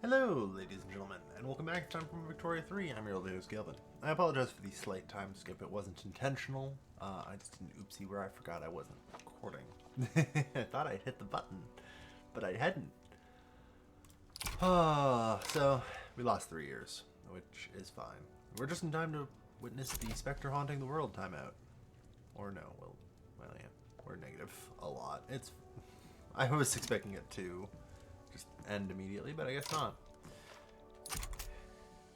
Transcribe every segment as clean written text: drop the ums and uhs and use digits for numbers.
Hello, ladies and gentlemen, and welcome back to Time from Victoria 3. I'm your old host, Galvin. I apologize for the slight time skip. It wasn't intentional. I just did an oopsie where I forgot I wasn't recording. I thought I'd hit the button, but I hadn't. So, we lost 3 years, which is fine. We're just in time to witness the specter haunting the world timeout. Or no, well, yeah, we're negative a lot. I was expecting it to just end immediately, but I guess not.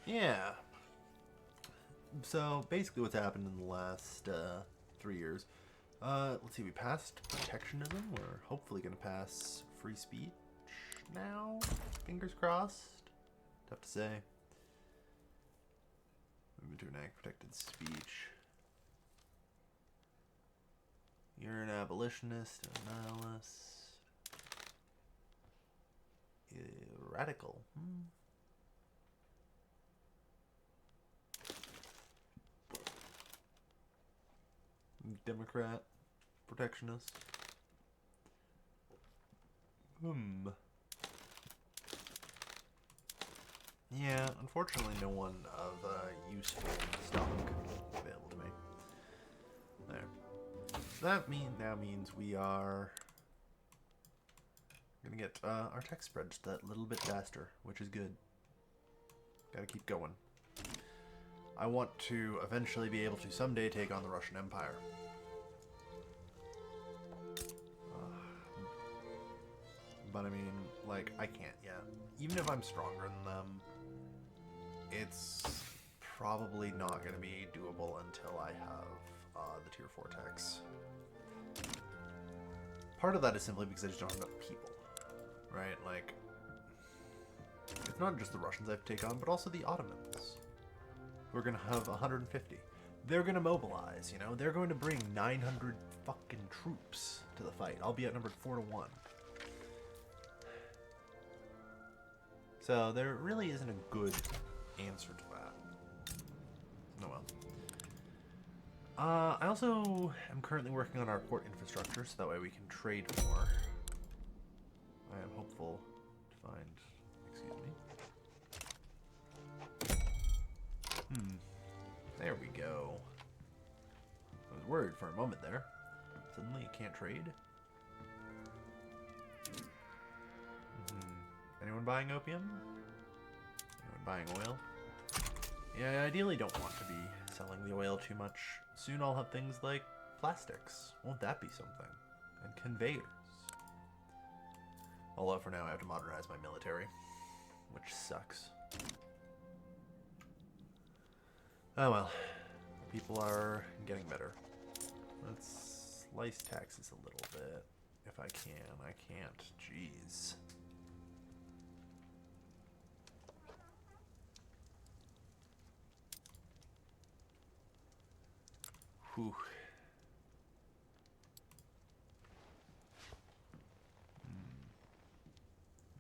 Yeah. So basically what's happened in the last 3 years, let's see, we passed protectionism. We're hopefully going to pass free speech now. Fingers crossed. Tough to say. Moving to enact protected speech. You're an abolitionist, a nihilist. Radical. Democrat. Protectionist. Yeah, unfortunately no one of useful stock available to me. There. So that now means we are gonna get our text spread just that little bit faster, which is good. Gotta keep going. I want to eventually be able to someday take on the Russian Empire. But I mean, like, I can't yet. Even if I'm stronger than them, it's probably not going to be doable until I have the tier 4 techs. Part of that is simply because I just don't have enough people. Right? Like, it's not just the Russians I have to take on, but also the Ottomans. We're going to have 150. They're going to mobilize, you know? They're going to bring 900 fucking troops to the fight. I'll be outnumbered 4-1. So there really isn't a good answer to that. Oh well. I also am currently working on our port infrastructure, so that way we can trade more. I am hopeful to find... Excuse me. There we go. I was worried for a moment there. Suddenly you can't trade. Anyone buying opium? Anyone buying oil? Yeah, I ideally don't want to be selling the oil too much. Soon I'll have things like plastics. Won't that be something? And conveyors. Although for now I have to modernize my military, which sucks. Oh well. People are getting better. Let's slice taxes a little bit. If I can. I can't. Jeez. Whew.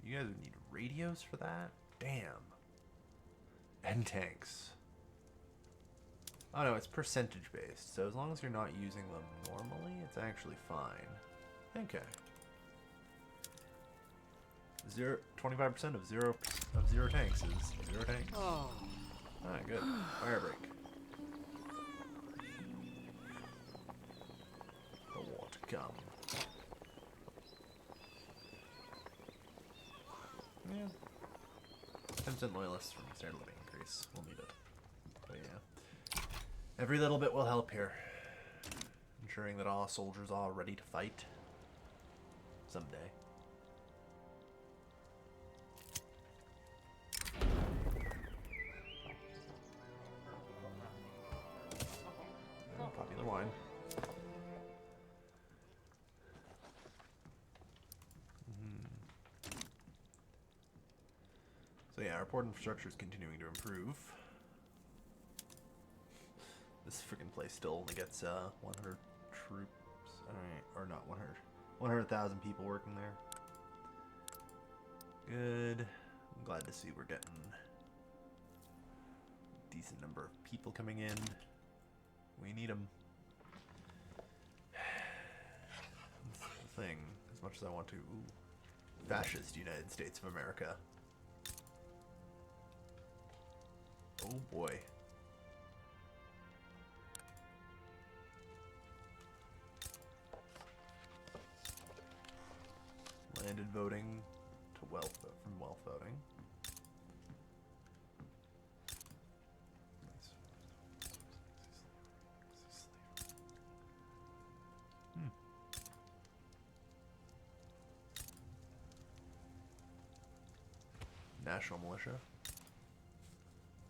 You guys would need radios for that? Damn. And tanks. Oh no, it's percentage based, so as long as you're not using them normally, it's actually fine. Okay. 25% of zero tanks is 0 tanks. Oh. Ah, good. Fire break. The war to come. Yeah. 10% loyalists from standard living increase. We'll need it. But yeah. Every little bit will help here. Ensuring that all soldiers are ready to fight. Someday. Popular wine. So yeah, our port infrastructure is continuing to improve. This freaking place still only gets 100 troops. Alright, or not 100. 100,000 people working there. Good. I'm glad to see we're getting a decent number of people coming in. We need them. That's the thing. As much as I want to... Ooh. Fascist United States of America. Oh boy. Landed voting to wealth from wealth voting. National militia.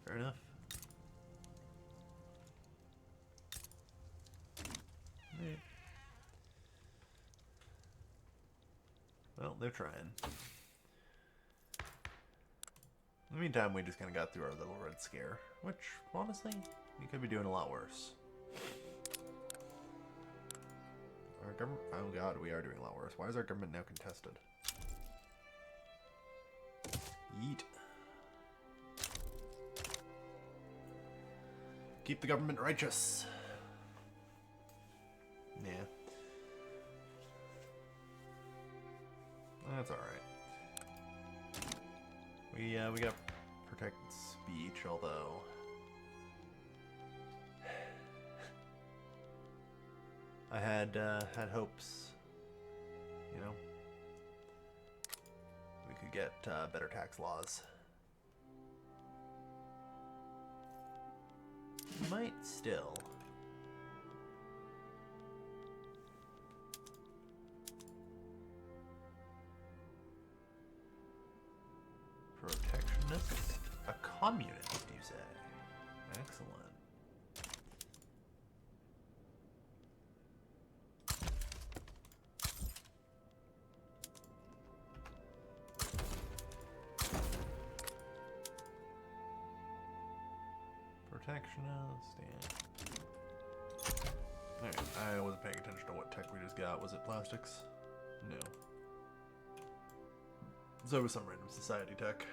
Fair enough. Yeah. Well, they're trying. In the meantime, we just kind of got through our little red scare, which, honestly, we could be doing a lot worse. Our government... Oh god, we are doing a lot worse. Why is our government now contested? Yeet. Keep the government righteous. Yeah. That's alright. We got protected speech, although... I had hopes, you know? We could get better tax laws. Might still. Protectionist? A communist, you say? Excellent. Protectionist, yeah. Alright, I wasn't paying attention to what tech we just got. Was it plastics? No. So it was some random society tech.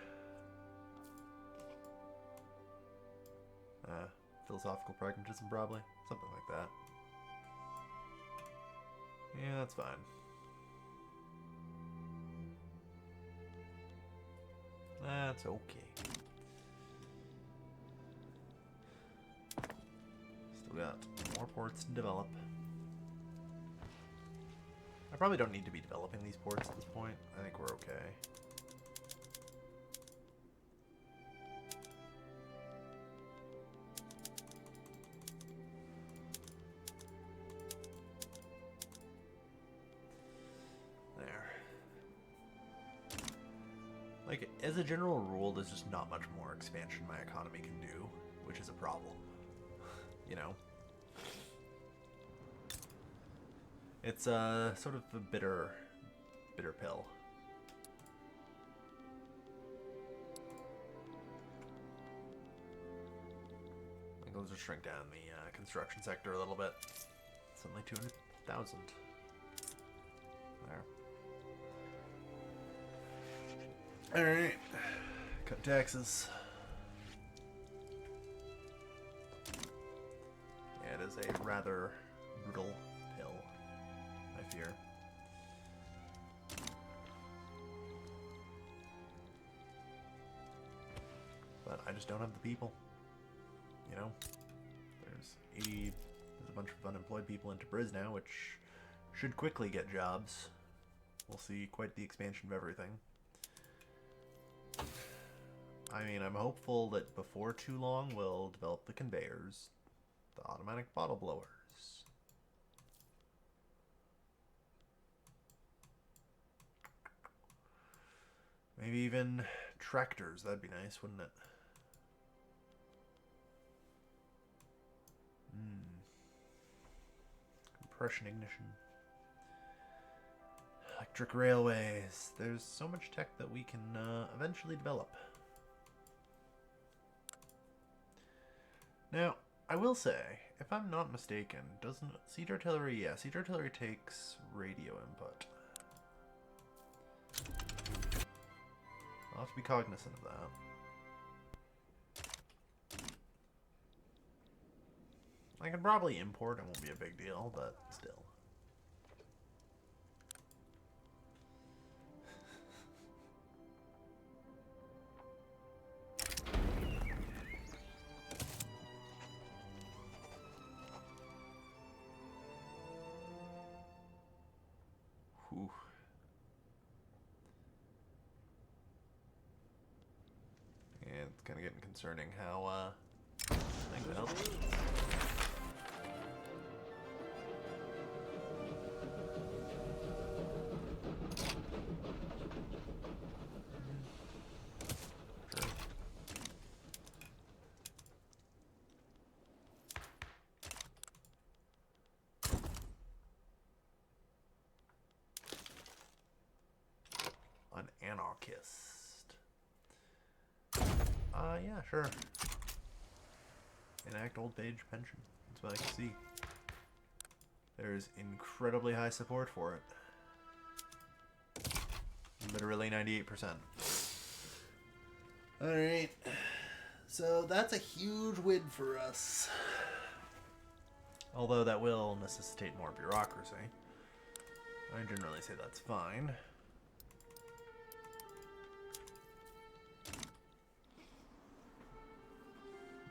Philosophical pragmatism, probably. Something like that. Yeah, that's fine. That's okay. Still got more ports to develop. I probably don't need to be developing these ports at this point. I think we're okay. Like, as a general rule, there's just not much more expansion my economy can do, which is a problem. You know? It's sort of a bitter pill. I think I'll just shrink down the construction sector a little bit. It's only 200,000. There. Alright, cut taxes. Yeah, it is a rather brutal pill, I fear. But I just don't have the people. You know? There's a bunch of unemployed people in Tabriz now, which should quickly get jobs. We'll see quite the expansion of everything. I mean, I'm hopeful that before too long we'll develop the conveyors, the automatic bottle blowers. Maybe even tractors, that'd be nice, wouldn't it? Compression ignition. Electric railways. There's so much tech that we can eventually develop. Now, I will say, if I'm not mistaken, doesn't siege artillery? Yeah, siege artillery takes radio input. I'll have to be cognizant of that. I can probably import, it won't be a big deal, but still. kind of getting concerning how things help. An anarchist. Yeah, sure. Enact old age pension. That's what I can see. There's incredibly high support for it. Literally 98%. Alright. So that's a huge win for us. Although that will necessitate more bureaucracy. I generally say that's fine.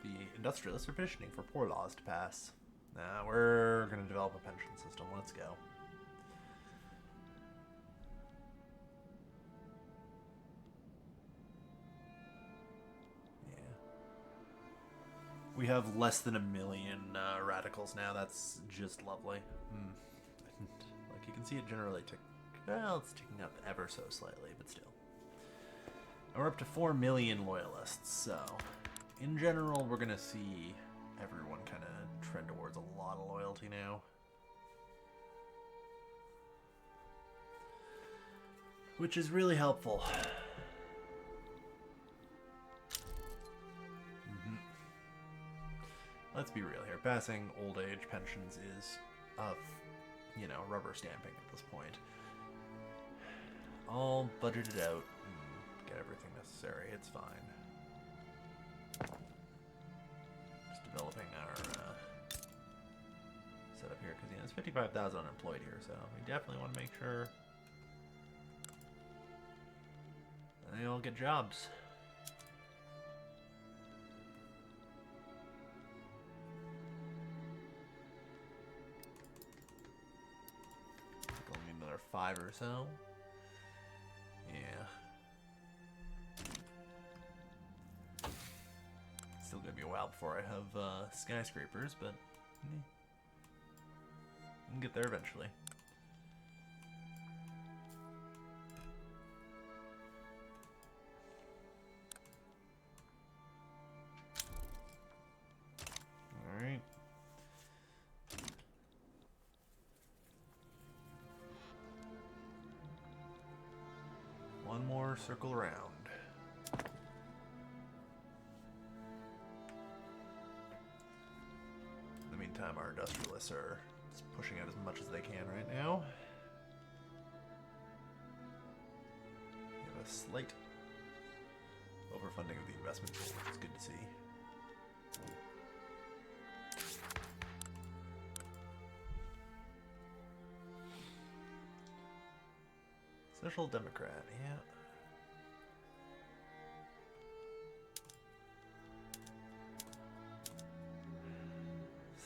The industrialists are petitioning for poor laws to pass. Nah, we're going to develop a pension system. Let's go. Yeah. We have less than 1 million radicals now. That's just lovely. Like you can see, it generally it's ticking up ever so slightly, but still. And we're up to 4 million loyalists, so in general, we're going to see everyone kind of trend towards a lot of loyalty now. Which is really helpful. Let's be real here. Passing old age pensions is, rubber stamping at this point. I'll budget it out and get everything necessary. It's fine. Just developing our setup here because there's 55,000 unemployed here, so we definitely want to make sure they all get jobs. I'll need another 5 or so. Yeah. Still gonna be a while before I have skyscrapers, but we can get there eventually. All right. One more circle around. In the meantime, our industrialists are just pushing out as much as they can right now. We have a slight overfunding of the investment pool, which is good to see. Social Democrat, yeah.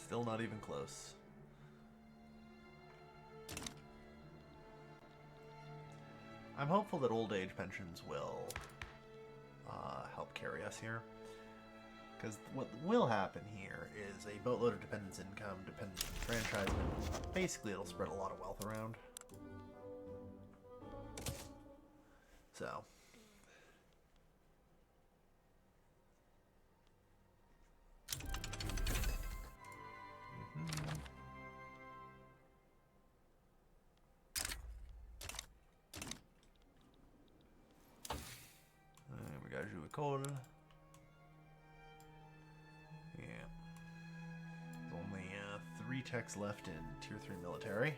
Still not even close. I'm hopeful that old age pensions will help carry us here. Because what will happen here is a boatload of dependents income, dependent enfranchisement. Basically, it'll spread a lot of wealth around. So. We got Jouicole. Yeah. There's only 3 techs left in Tier 3 military.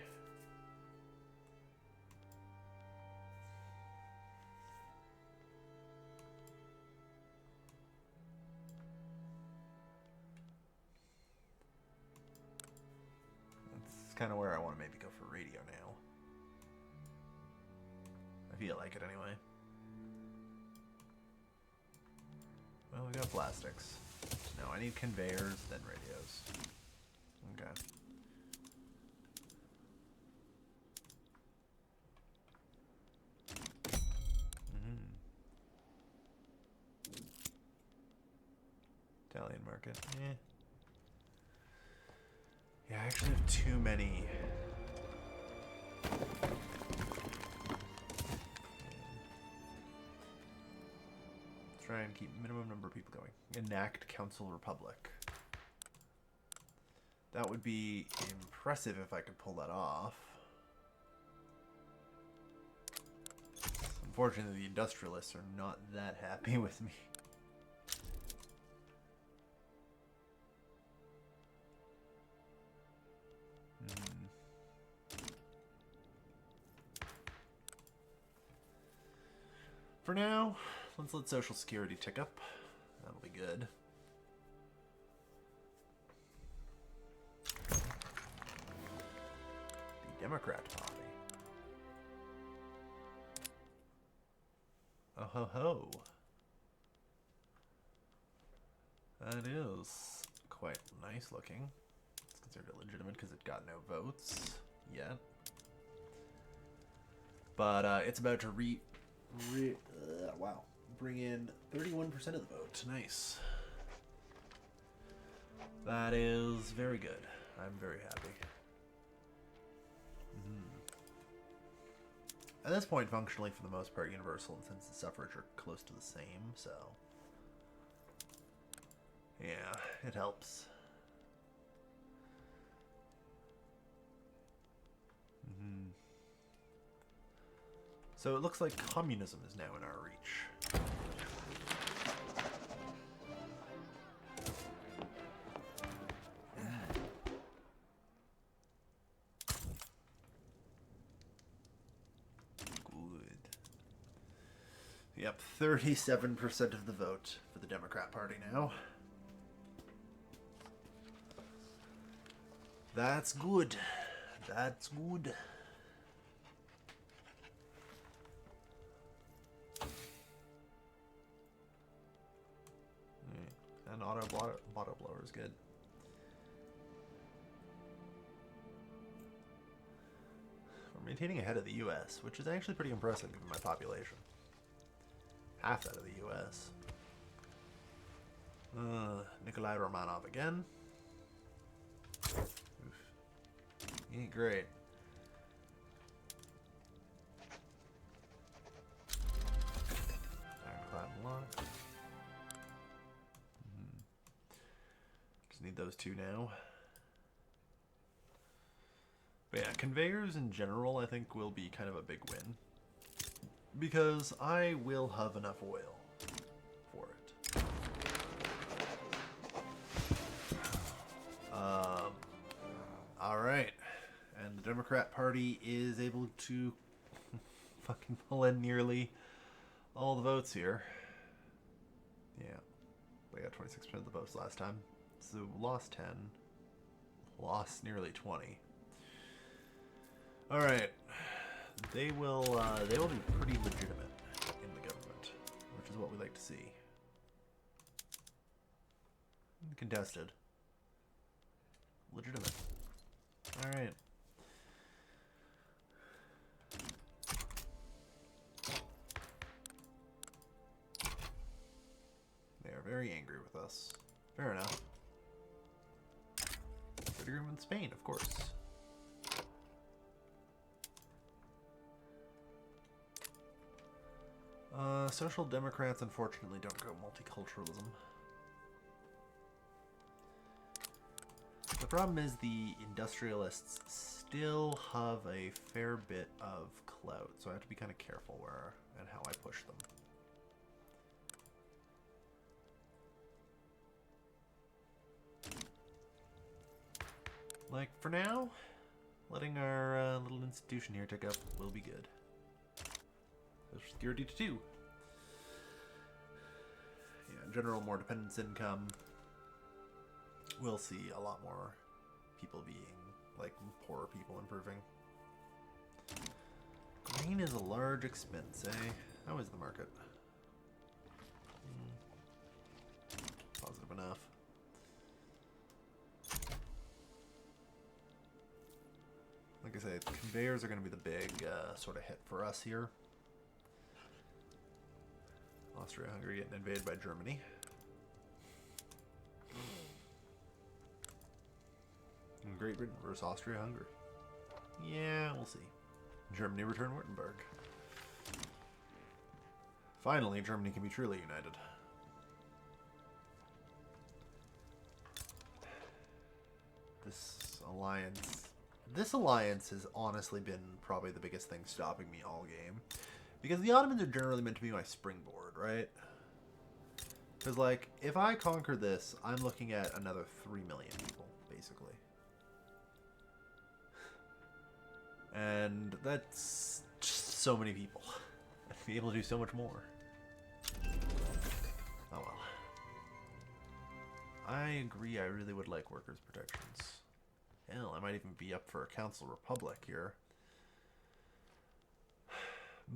Kind of where I want to maybe go for radio now. I feel like it anyway. Well, we got plastics. No, I need conveyors, then radios. Okay. Italian market. Eh. Yeah, I actually have too many. Try and keep minimum number of people going. Enact Council Republic. That would be impressive if I could pull that off. Unfortunately, the industrialists are not that happy with me. For now, let's let Social Security tick up. That'll be good. The Democrat Party. Oh ho ho. That is quite nice looking. It's considered illegitimate because it got no votes yet. But it's about to wow. Bring in 31% of the vote. Nice. That is very good. I'm very happy. At this point, functionally, for the most part, universal and since the suffrage are close to the same, so... yeah, it helps. So it looks like communism is now in our reach. Yep, 37% of the vote for the Democrat Party now. That's good. That's good. And auto blower is good. We're maintaining ahead of the U.S., which is actually pretty impressive given my population. Half that of the U.S. Nikolai Romanov again. Oof. He ain't great. Ironclad lock. Just need those two now. But yeah, conveyors in general I think will be kind of a big win. Because I will have enough oil for it. Alright. And the Democrat Party is able to fucking pull in nearly all the votes here. Yeah. They got 26% of the votes last time. So lost 10. Lost nearly 20. Alright. They will be pretty legitimate in the government, which is what we like to see. Contested. Legitimate. Alright. They are very angry with us. Fair enough. Trade agreement with Spain, of course. Social Democrats, unfortunately, don't go multiculturalism. The problem is the industrialists still have a fair bit of clout, so I have to be kind of careful where and how I push them. Like, for now, letting our little institution here tick up will be good. Social Security to 2. Yeah, in general, more dependence income. We'll see a lot more people being, like, poorer people improving. Grain is a large expense, eh? How is the market? Positive enough. Like I said, conveyors are going to be the big sort of hit for us here. Austria-Hungary getting invaded by Germany. Great Britain versus Austria-Hungary. Yeah, we'll see. Germany return Württemberg. Finally, Germany can be truly united. This alliance has honestly been probably the biggest thing stopping me all game. Because the Ottomans are generally meant to be my springboard, right? Because, like, if I conquer this, I'm looking at another 3 million people, basically. And that's just so many people. I'd be able to do so much more. Oh well. I agree, I really would like workers' protections. Hell, I might even be up for a Council Republic here.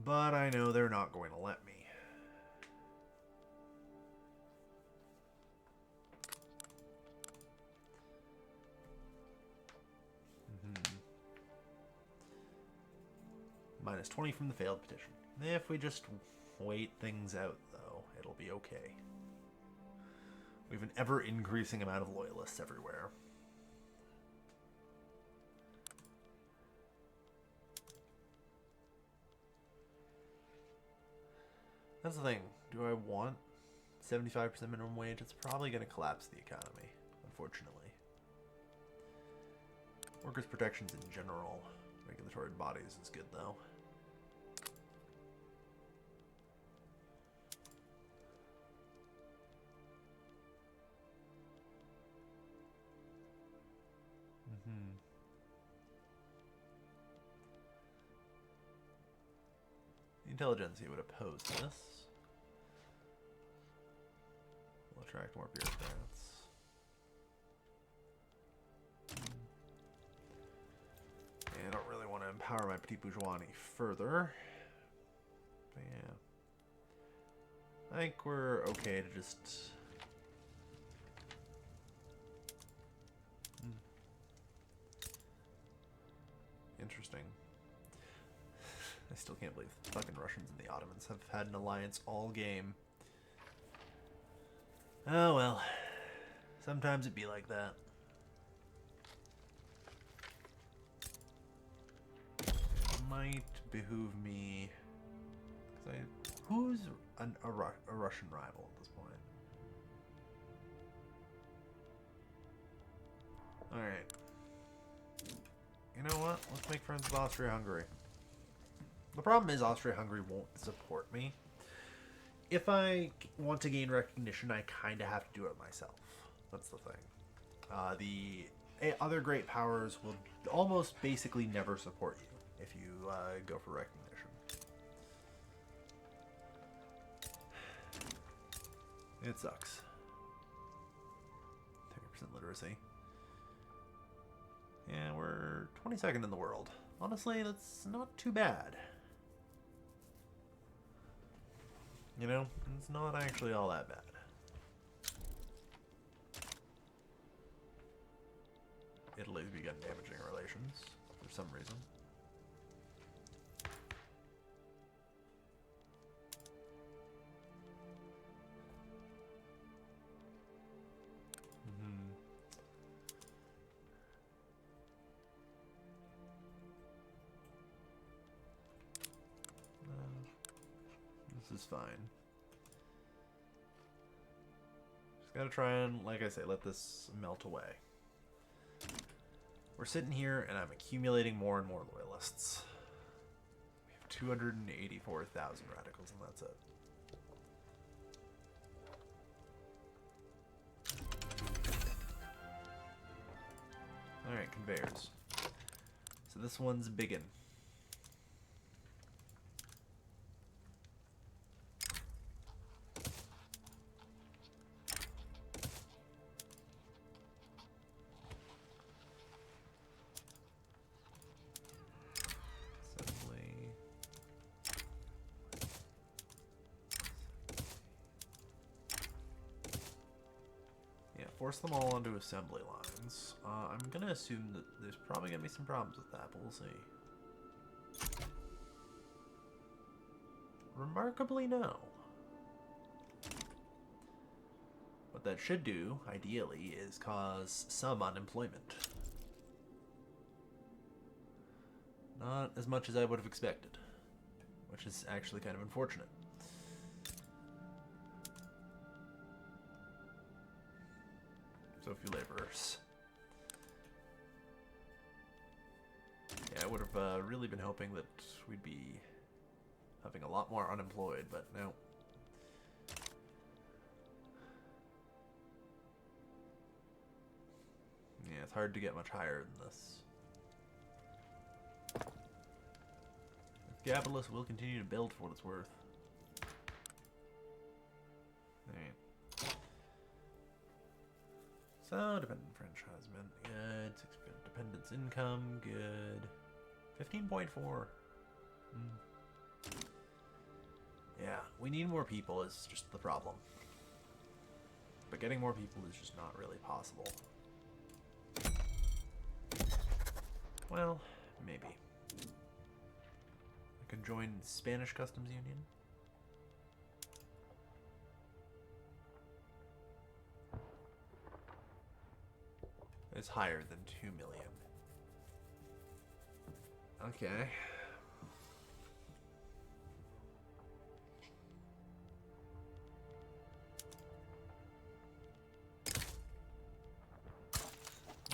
But I know they're not going to let me. Minus 20 from the failed petition. If we just wait things out, though, it'll be okay. We have an ever-increasing amount of loyalists everywhere. That's the thing. Do I want 75% minimum wage? It's probably going to collapse the economy, unfortunately. Workers' protections in general. Regulatory bodies is good, though. The intelligentsia would oppose this. We'll attract more bureaucrats. And I don't really want to empower my petit bourgeois any further. But yeah. I think we're okay to just... Interesting. I still can't believe the fucking Russians and the Ottomans have had an alliance all game. Oh well. Sometimes it'd be like that. It might behoove me... Who's a Russian rival at this point? Alright. You know what? Let's make friends with Austria-Hungary. The problem is Austria-Hungary won't support me. If I want to gain recognition, I kind of have to do it myself. That's the thing. The other great powers will almost basically never support you if you go for recognition. It sucks. 30% literacy. Yeah, we're 22nd in the world. Honestly, that's not too bad. You know, it's not actually all that bad. Italy's begun damaging relations for some reason. This is fine. Just gotta try and, like I say, let this melt away. We're sitting here and I'm accumulating more and more loyalists. We have 284,000 radicals and that's it. Alright, conveyors. So this one's biggin'. Force them all onto assembly lines. I'm going to assume that there's probably going to be some problems with that, but we'll see. Remarkably, no. What that should do, ideally, is cause some unemployment. Not as much as I would have expected, which is actually kind of unfortunate. So few laborers. Yeah, I would have really been hoping that we'd be having a lot more unemployed, but no. Yeah, it's hard to get much higher than this. Capitalists will continue to build for what it's worth. Alright. So, dependent enfranchisement, good. 6 dependence income, good. 15.4. Yeah, we need more people is just the problem. But getting more people is just not really possible. Well, maybe. I can join Spanish Customs Union. It's higher than 2 million. Okay.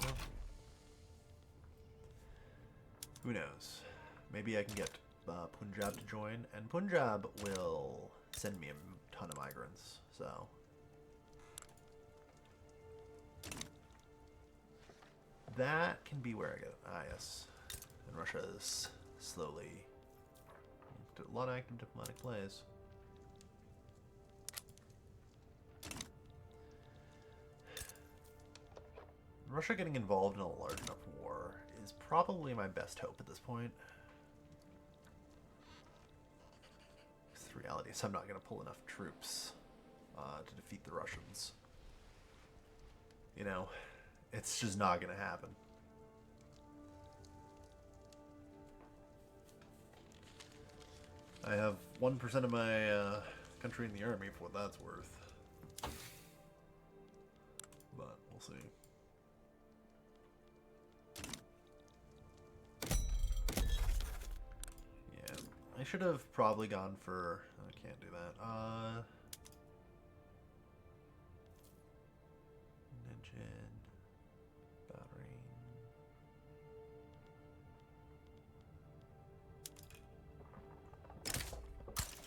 Well, who knows? Maybe I can get Punjab to join, and Punjab will send me a ton of migrants, so... That can be where I go. Ah, yes. And Russia is slowly... A lot of active diplomatic plays. Russia getting involved in a large enough war is probably my best hope at this point. The reality is I'm not going to pull enough troops to defeat the Russians. You know, it's just not going to happen. I have 1% of my country in the army for what that's worth. But we'll see. Yeah, I should have probably gone for... I can't do that. Engine. Battery.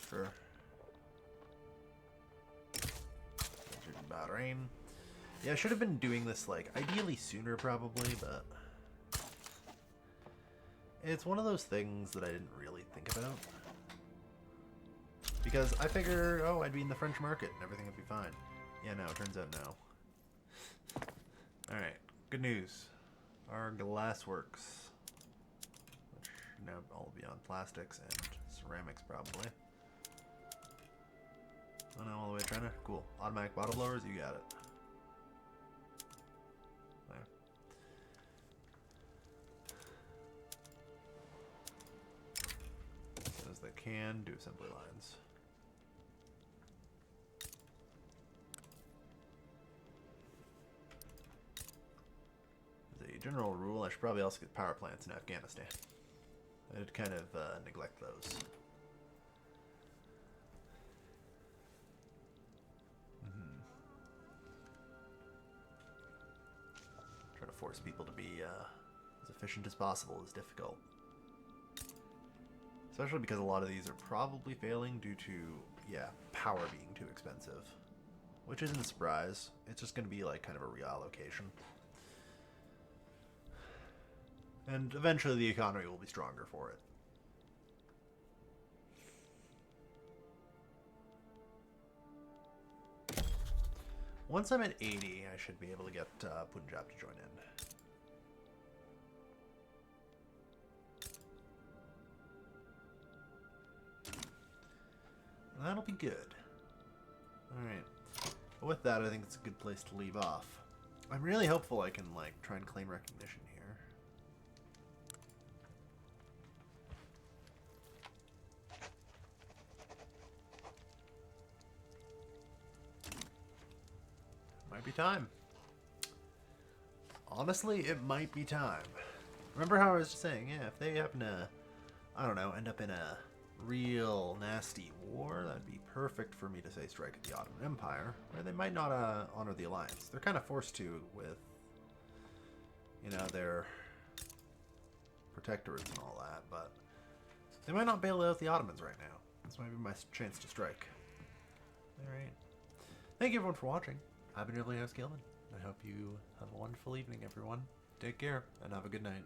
Sure. Battery. Yeah, I should have been doing this, like, ideally sooner, probably, but... It's one of those things that I didn't really think about. Because I figure, oh, I'd be in the French market and everything would be fine. Yeah, no, it turns out no. Alright, good news. Our glassworks, which should now all be on plastics and ceramics, probably. Oh no, all the way to China? Cool. Automatic bottle blowers, you got it. There. As they can do assembly lines. As a general rule, I should probably also get power plants in Afghanistan. I did kind of neglect those. Trying to force people to be as efficient as possible is difficult. Especially because a lot of these are probably failing due to, yeah, power being too expensive. Which isn't a surprise. It's just going to be like kind of a reallocation. And eventually the economy will be stronger for it. Once I'm at 80, I should be able to get Punjab to join in. That'll be good. Alright. With that, I think it's a good place to leave off. I'm really hopeful I can, like, try and claim recognition here. Might be time. Honestly, it might be time. Remember how I was saying, yeah, if they happen to I don't know, end up in a real nasty war, that'd be perfect for me to say strike at the Ottoman Empire, where they might not honor the alliance. They're kind of forced to with, you know, their protectorates and all that, but they might not bail out the Ottomans right now. This might be my chance to strike. Alright. Thank you everyone for watching. I've been your House Gilman. I hope you have a wonderful evening, everyone. Take care, and have a good night.